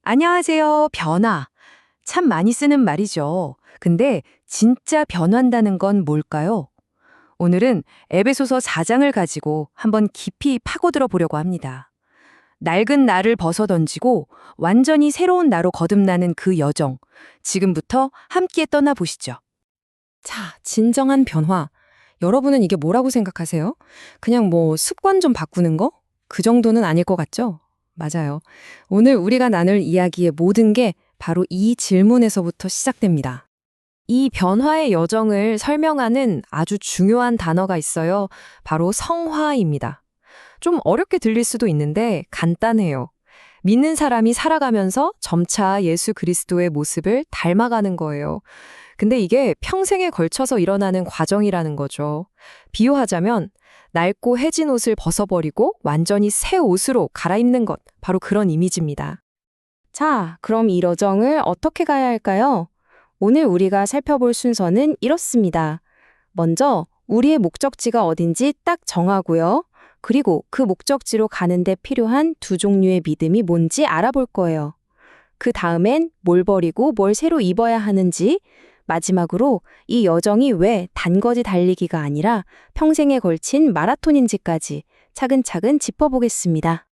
안녕하세요. 변화. 참 많이 쓰는 말이죠. 근데 진짜 변한다는 건 뭘까요? 오늘은 에베소서 4장을 가지고 한번 깊이 파고들어 보려고 합니다. 낡은 나를 벗어던지고 완전히 새로운 나로 거듭나는 그 여정. 지금부터 함께 떠나보시죠. 자, 진정한 변화. 여러분은 이게 뭐라고 생각하세요? 그냥 뭐 습관 좀 바꾸는 거? 그 정도는 아닐 것 같죠? 맞아요. 오늘 우리가 나눌 이야기의 모든 게 바로 이 질문에서부터 시작됩니다. 이 변화의 여정을 설명하는 아주 중요한 단어가 있어요. 바로 성화입니다. 좀 어렵게 들릴 수도 있는데 간단해요. 믿는 사람이 살아가면서 점차 예수 그리스도의 모습을 닮아가는 거예요. 근데 이게 평생에 걸쳐서 일어나는 과정이라는 거죠. 비유하자면 낡고 해진 옷을 벗어버리고 완전히 새 옷으로 갈아입는 것, 바로 그런 이미지입니다. 자, 그럼 이 여정을 어떻게 가야 할까요? 오늘 우리가 살펴볼 순서는 이렇습니다. 먼저 우리의 목적지가 어딘지 딱 정하고요. 그리고 그 목적지로 가는데 필요한 두 종류의 믿음이 뭔지 알아볼 거예요. 그 다음엔 뭘 버리고 뭘 새로 입어야 하는지, 마지막으로 이 여정이 왜 단거지 달리기가 아니라 평생에 걸친 마라톤인지까지 차근차근 짚어보겠습니다.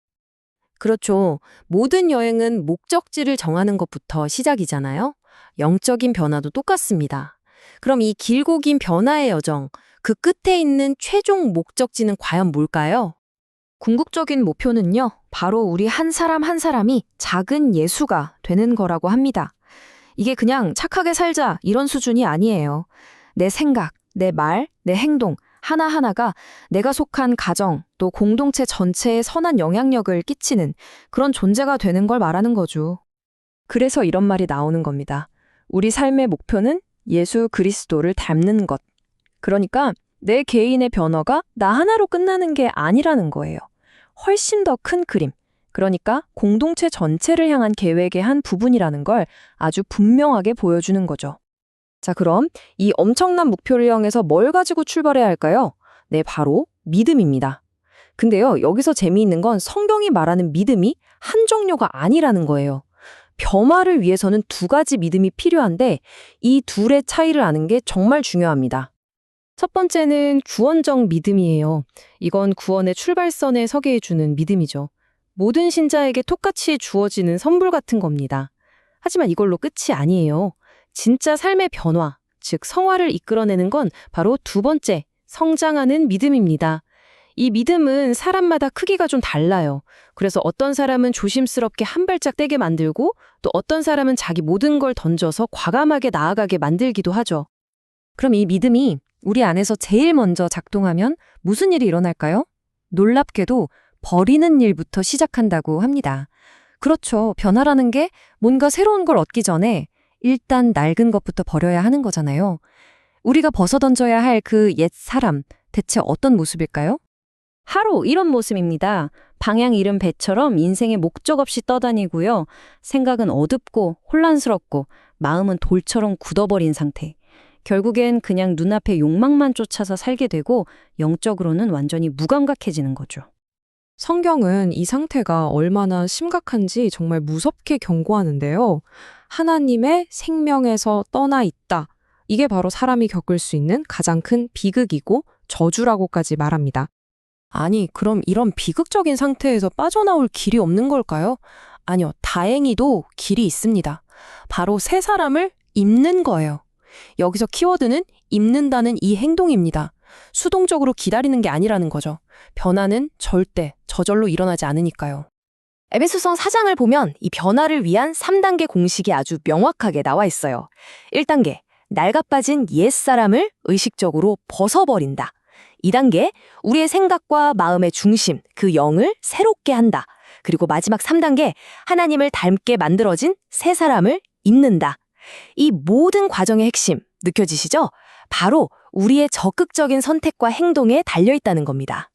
그렇죠. 모든 여행은 목적지를 정하는 것부터 시작이잖아요. 영적인 변화도 똑같습니다. 그럼 이 길고 긴 변화의 여정, 그 끝에 있는 최종 목적지는 과연 뭘까요? 궁극적인 목표는요, 바로 우리 한 사람 한 사람이 작은 예수가 되는 거라고 합니다. 이게 그냥 착하게 살자 이런 수준이 아니에요. 내 생각, 내 말, 내 행동 하나하나가 내가 속한 가정 또 공동체 전체에 선한 영향력을 끼치는 그런 존재가 되는 걸 말하는 거죠. 그래서 이런 말이 나오는 겁니다. 우리 삶의 목표는 예수 그리스도를 닮는 것. 그러니까 내 개인의 변화가 나 하나로 끝나는 게 아니라는 거예요. 훨씬 더 큰 그림. 그러니까 공동체 전체를 향한 계획의 한 부분이라는 걸 아주 분명하게 보여주는 거죠. 자, 그럼 이 엄청난 목표를 향해서 뭘 가지고 출발해야 할까요? 네, 바로 믿음입니다. 근데요, 여기서 재미있는 건 성경이 말하는 믿음이 한 종류가 아니라는 거예요. 변화를 위해서는 두 가지 믿음이 필요한데 이 둘의 차이를 아는 게 정말 중요합니다. 첫 번째는 구원적 믿음이에요. 이건 구원의 출발선에 서게 해주는 믿음이죠. 모든 신자에게 똑같이 주어지는 선물 같은 겁니다. 하지만 이걸로 끝이 아니에요. 진짜 삶의 변화, 즉 성화를 이끌어내는 건 바로 두 번째, 성장하는 믿음입니다. 이 믿음은 사람마다 크기가 좀 달라요. 그래서 어떤 사람은 조심스럽게 한 발짝 떼게 만들고 또 어떤 사람은 자기 모든 걸 던져서 과감하게 나아가게 만들기도 하죠. 그럼 이 믿음이 우리 안에서 제일 먼저 작동하면 무슨 일이 일어날까요? 놀랍게도 버리는 일부터 시작한다고 합니다. 그렇죠. 변화라는 게 뭔가 새로운 걸 얻기 전에 일단 낡은 것부터 버려야 하는 거잖아요. 우리가 벗어던져야 할 그 옛 사람, 대체 어떤 모습일까요? 하루 이런 모습입니다. 방향 잃은 배처럼 인생의 목적 없이 떠다니고요. 생각은 어둡고 혼란스럽고 마음은 돌처럼 굳어버린 상태. 결국엔 그냥 눈앞의 욕망만 쫓아서 살게 되고 영적으로는 완전히 무감각해지는 거죠. 성경은 이 상태가 얼마나 심각한지 정말 무섭게 경고하는데요. 하나님의 생명에서 떠나 있다. 이게 바로 사람이 겪을 수 있는 가장 큰 비극이고 저주라고까지 말합니다. 아니, 그럼 이런 비극적인 상태에서 빠져나올 길이 없는 걸까요? 아니요, 다행히도 길이 있습니다. 바로 새 사람을 입는 거예요. 여기서 키워드는 입는다는 이 행동입니다. 수동적으로 기다리는 게 아니라는 거죠. 변화는 절대 저절로 일어나지 않으니까요. 에베소서 4장을 보면 이 변화를 위한 3단계 공식이 아주 명확하게 나와 있어요. 1단계, 낡아빠진 옛사람을 의식적으로 벗어버린다. 2단계, 우리의 생각과 마음의 중심, 그 영을 새롭게 한다. 그리고 마지막 3단계, 하나님을 닮게 만들어진 새 사람을 입는다. 이 모든 과정의 핵심, 느껴지시죠? 바로 우리의 적극적인 선택과 행동에 달려있다는 겁니다.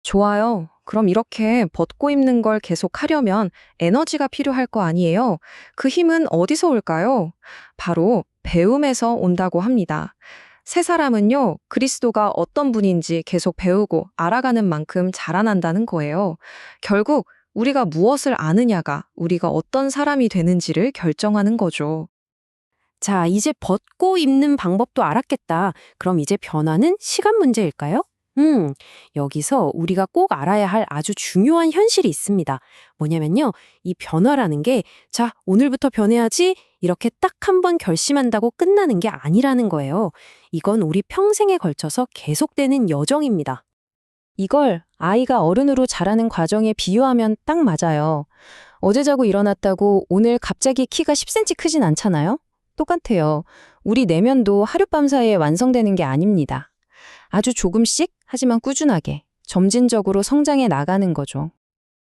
좋아요. 그럼 이렇게 벗고 입는 걸 계속 하려면 에너지가 필요할 거 아니에요? 그 힘은 어디서 올까요? 바로 배움에서 온다고 합니다. 새 사람은요, 그리스도가 어떤 분인지 계속 배우고 알아가는 만큼 자라난다는 거예요. 결국 우리가 무엇을 아느냐가 우리가 어떤 사람이 되는지를 결정하는 거죠. 자, 이제 벗고 입는 방법도 알았겠다. 그럼 이제 변화는 시간 문제일까요? 여기서 우리가 꼭 알아야 할 아주 중요한 현실이 있습니다. 뭐냐면요, 이 변화라는 게, 자, 오늘부터 변해야지, 이렇게 딱 한 번 결심한다고 끝나는 게 아니라는 거예요. 이건 우리 평생에 걸쳐서 계속되는 여정입니다. 이걸 아이가 어른으로 자라는 과정에 비유하면 딱 맞아요. 어제 자고 일어났다고 오늘 갑자기 키가 10cm 크진 않잖아요? 똑같아요. 우리 내면도 하룻밤 사이에 완성되는 게 아닙니다. 아주 조금씩 하지만 꾸준하게 점진적으로 성장해 나가는 거죠.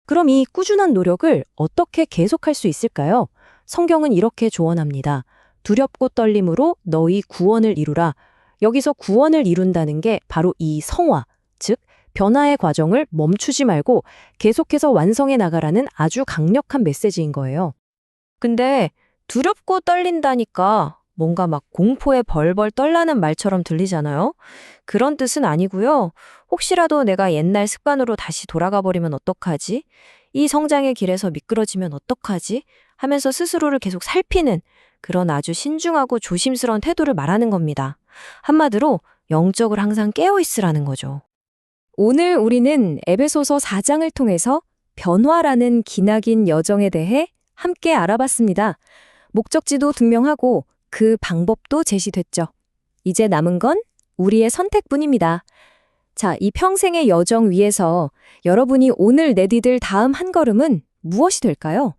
그럼 이 꾸준한 노력을 어떻게 계속할 수 있을까요? 성경은 이렇게 조언합니다. 두렵고 떨림으로 너희 구원을 이루라. 여기서 구원을 이룬다는 게 바로 이 성화, 즉 변화의 과정을 멈추지 말고 계속해서 완성해 나가라는 아주 강력한 메시지인 거예요. 근데 두렵고 떨린다니까 뭔가 막 공포에 벌벌 떨라는 말처럼 들리잖아요. 그런 뜻은 아니고요. 혹시라도 내가 옛날 습관으로 다시 돌아가 버리면 어떡하지? 이 성장의 길에서 미끄러지면 어떡하지? 하면서 스스로를 계속 살피는 그런 아주 신중하고 조심스러운 태도를 말하는 겁니다. 한마디로 영적으로 항상 깨어 있으라는 거죠. 오늘 우리는 에베소서 4장을 통해서 변화라는 기나긴 여정에 대해 함께 알아봤습니다. 목적지도 분명하고 그 방법도 제시됐죠. 이제 남은 건 우리의 선택뿐입니다. 자, 이 평생의 여정 위에서 여러분이 오늘 내디딜 다음 한 걸음은 무엇이 될까요?